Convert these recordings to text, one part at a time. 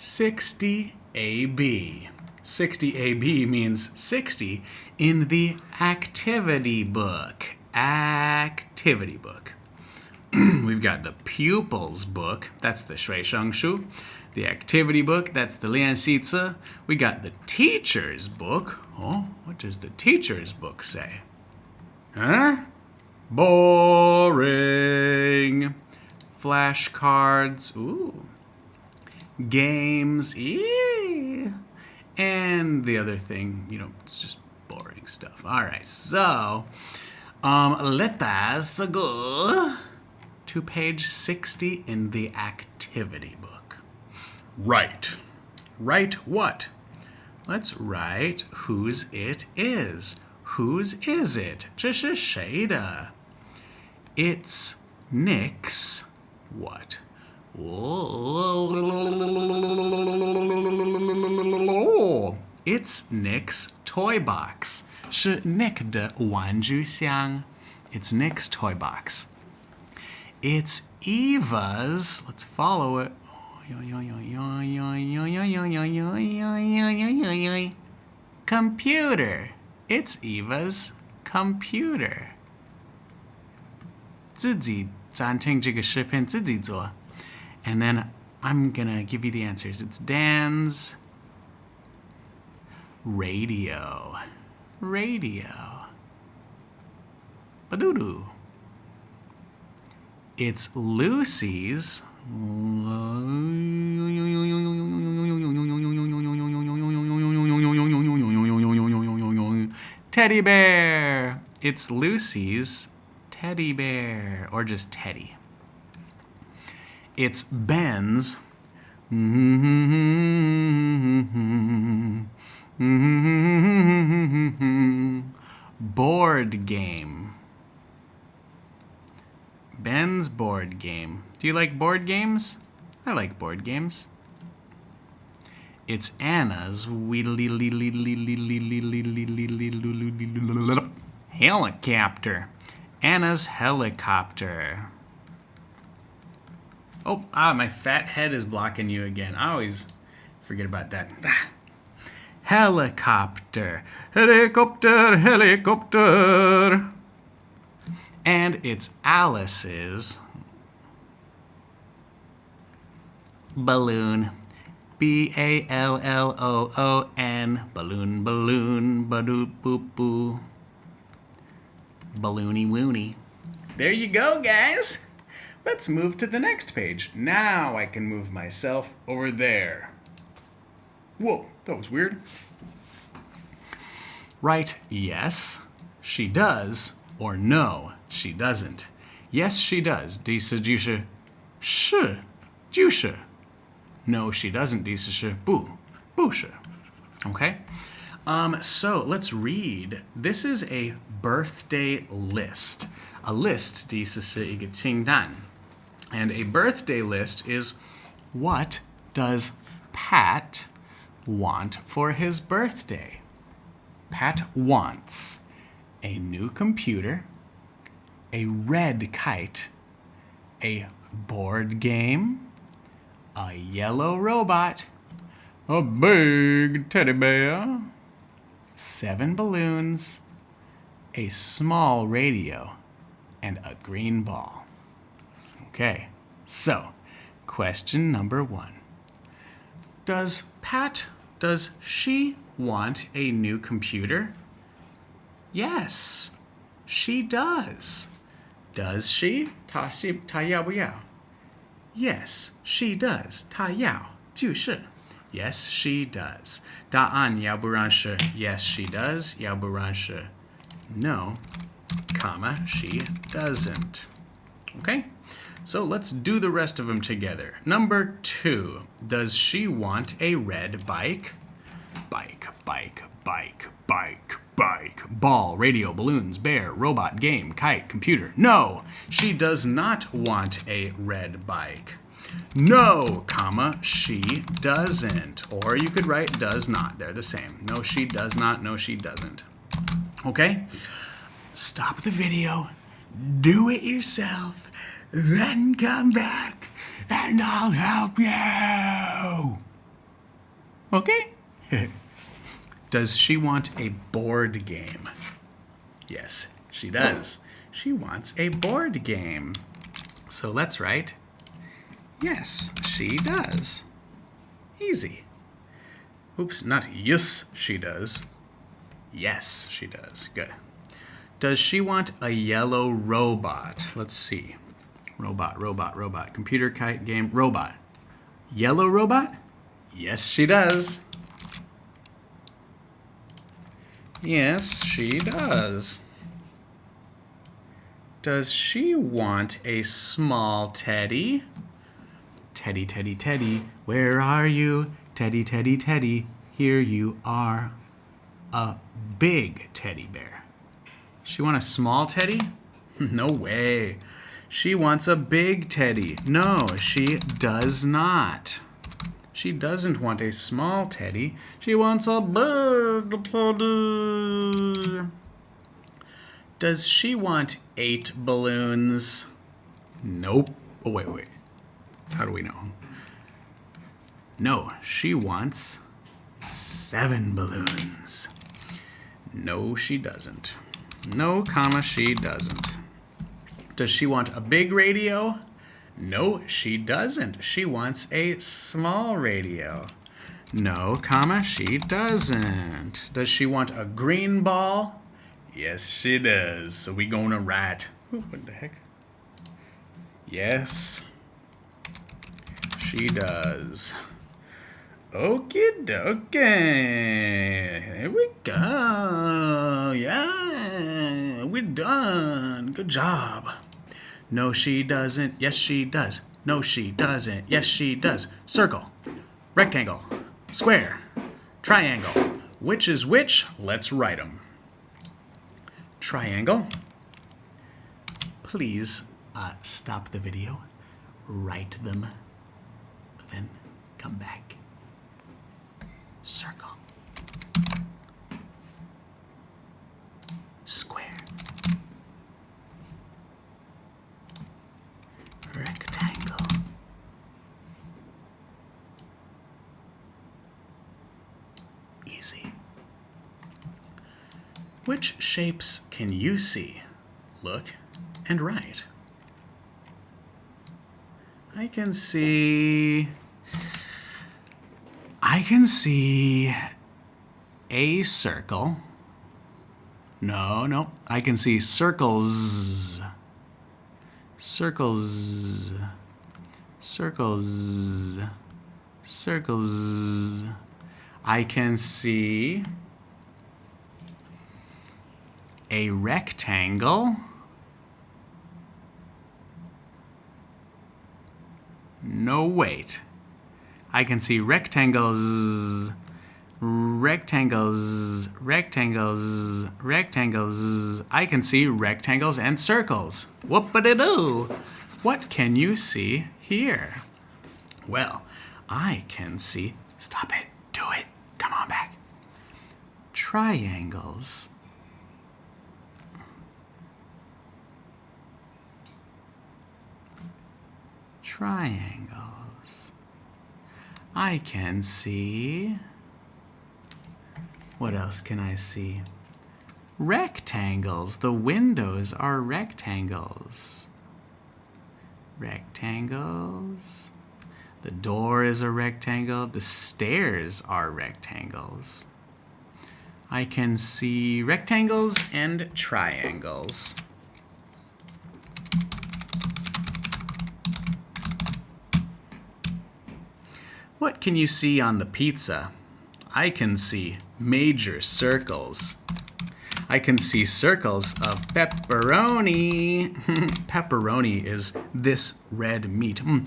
60 AB. 60 AB means 60 in the activity book. Activity book. We've got the pupils book, that's the 水生书. The activity book, that's the 练习册. We got the teacher's book. Oh, what does the teacher's book say? Huh? Boring. Flashcards. Ooh. Games. Eee. And the other thing, it's just boring stuff. All right, so let us go to page 60 in the activity book. Write. Write what? Let's write whose it is. Whose is it? 这是谁的? It's Nick's what? Oh, it's Nick's toy box. 是 Nick 的玩具箱. It's Nick's toy box. It's Eva's. Let's follow it. Computer. It's Eva's computer. 自己暂停这个视频，自己做. And then I'm gonna give you the answers. It's Dan's radio. Radio. Badoo. It's Lucy's teddy bear. It's Lucy's teddy bear, or just Teddy. It's Ben's board game. Ben's board game. Do you like board games? I like board games. It's Anna's helicopter. Anna's helicopter. Oh, my fat head is blocking you again. I always forget about that. Helicopter. Helicopter, helicopter. And it's Alice's balloon. B-A-L-L-O-O-N. Balloon, balloon, ba-doop, boop, boo. Balloony woony. There you go, guys. Let's move to the next page. Now I can move myself over there. Whoa, that was weird. Write yes, she does, or no, she doesn't. Yes, she does. 第四句是是就是 No, she doesn't. 第四是不是 Okay? So let's read. This is a birthday list. A list 第四是一个清单. And a birthday list is what does Pat want for his birthday? Pat wants a new computer, a red kite, a board game, a yellow robot, a big teddy bear, 7 balloons, a small radio, and a green ball. Okay, so question number 1. Does she want a new computer? Yes, she does. Does she? 她要不要? Yes, she does. 她要就是 Yes, she does. 答案要不然是 Yes, she does, 要不然是 No, comma, she doesn't. Okay? So let's do the rest of them together. Number 2, does she want a red bike? Bike, bike, bike, bike, bike. Ball, radio, balloons, bear, robot, game, kite, computer. No, she does not want a red bike. No, comma, she doesn't. Or you could write does not. They're the same. No, she does not. No, she doesn't. Okay? Stop the video. Do it yourself. Then come back and I'll help you. Okay? Does she want a board game? Yes, she does. She wants a board game. So let's write, yes, she does. Easy. Oops, not yes, she does. Yes, she does. Good. Does she want a yellow robot? Let's see. Robot, robot, robot. Computer kite game, robot. Yellow robot? Yes, she does. Yes, she does. Does she want a small teddy? Teddy, teddy, teddy, where are you? Teddy, teddy, teddy, here you are. A big teddy bear. She want a small teddy? No way. She wants a big teddy. No, she does not. She doesn't want a small teddy. She wants a big teddy. Does she want 8 balloons? Nope. Oh, wait. How do we know? No, she wants 7 balloons. No, she doesn't. No, comma, she doesn't. Does she want a big radio? No, she doesn't. She wants a small radio. No, comma, she doesn't. Does she want a green ball? Yes, she does. So we gonna write, what the heck? Yes, she does. Okie dokie. There we go. Yeah, we're done. Good job. No, she doesn't. Yes, she does. No, she doesn't. Yes, she does. Circle, rectangle, square, triangle. Which is which? Let's write them. Triangle. Please stop the video, write them, then come back. Circle. Square. Rectangle. Easy. Which shapes can you see? Look and write. I can see a circle. No. I can see circles. Circles. Circles. Circles. I can see a rectangle. No, wait. I can see rectangles, rectangles, rectangles, rectangles. I can see rectangles and circles. Whoop-a-de-doo. What can you see here? Well, I can see, stop it, do it, come on back. Triangles. Triangles. I can see, what else can I see? Rectangles. The windows are rectangles. Rectangles. The door is a rectangle. The stairs are rectangles. I can see rectangles and triangles. What can you see on the pizza? I can see major circles. I can see circles of pepperoni. Pepperoni is this red meat. I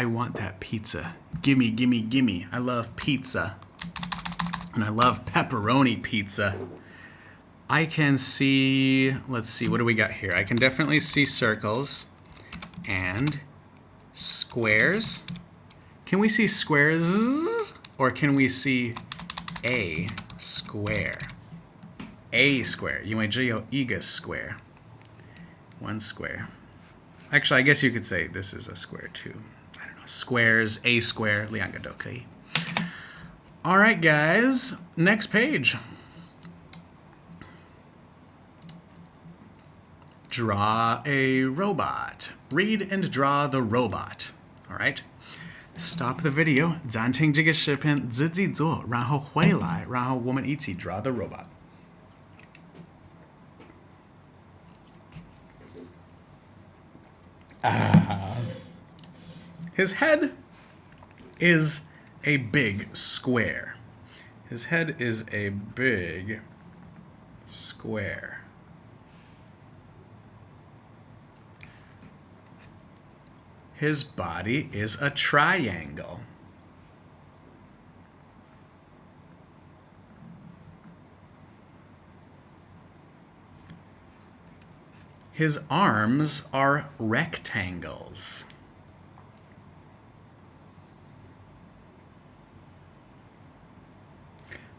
want that pizza. Gimme, gimme, gimme. I love pizza. And I love pepperoni pizza. I can see, let's see, what do we got here? I can definitely see circles and squares. Can we see squares or can we see a square? A square. Iga square. One square. Actually, I guess you could say this is a square too. I don't know, squares, a square, 两个都可以. All right, guys, next page. Draw a robot. Read and draw the robot. All right. Stop the video, 暂停这个视频，自己做，然后回来，然后我们一起 draw the robot. His head is a big square. His head is a big square. His body is a triangle. His arms are rectangles.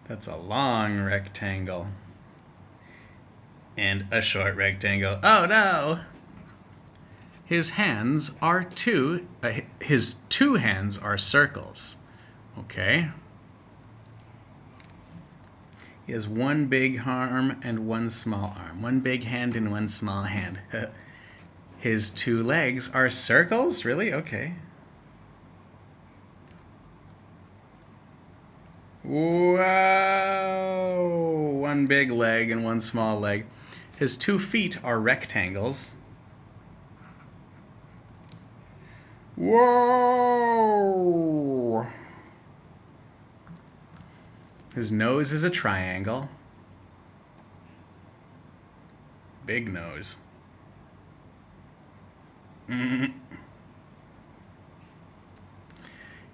That's a long rectangle. And a short rectangle. Oh no! His hands are his two hands are circles. Okay. He has one big arm and one small arm. One big hand and one small hand. His two legs are circles? Really? Okay. Wow! One big leg and one small leg. His 2 feet are rectangles. Whoa! His nose is a triangle. Big nose.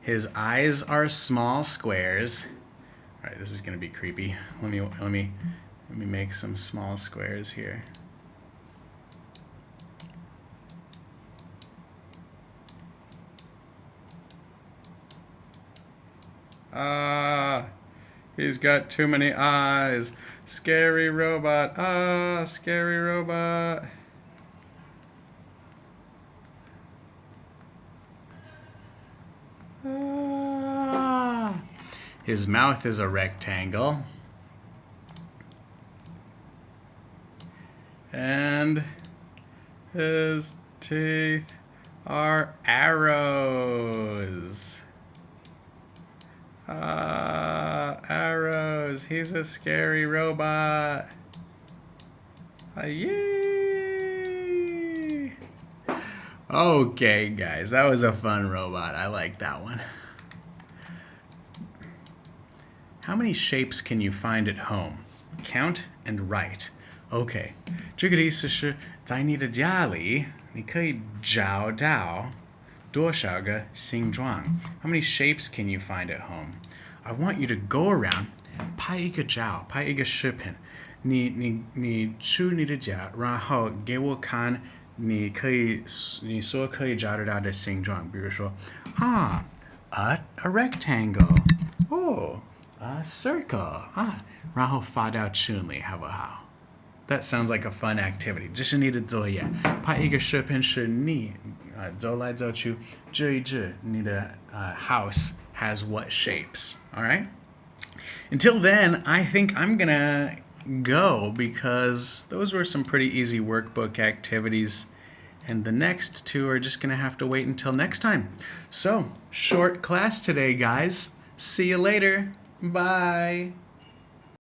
His eyes are small squares. All right, this is gonna be creepy. Let me make some small squares here. He's got too many eyes. Scary robot. Scary robot. His mouth is a rectangle. And his teeth are arrows. Arrows. He's a scary robot. Yay! Okay, guys, that was a fun robot. I like that one. How many shapes can you find at home? Count and write. Okay. 这个的意思是在你的家里，你可以找到多少个形状? How many shapes can you find at home? I want you to go around, 拍一个照，拍一个视频。你去你的家，然后给我看你所可以找得到的形状。比如说a rectangle. A circle. 然后发到群里，好不好? That sounds like a fun activity. 这是你的作业。拍一个视频是你走来走去，指一指你的house has what shapes. All right? Until then, I think I'm gonna go because those were some pretty easy workbook activities. And the next 2 are just gonna have to wait until next time. So, short class today, guys. See you later. Bye.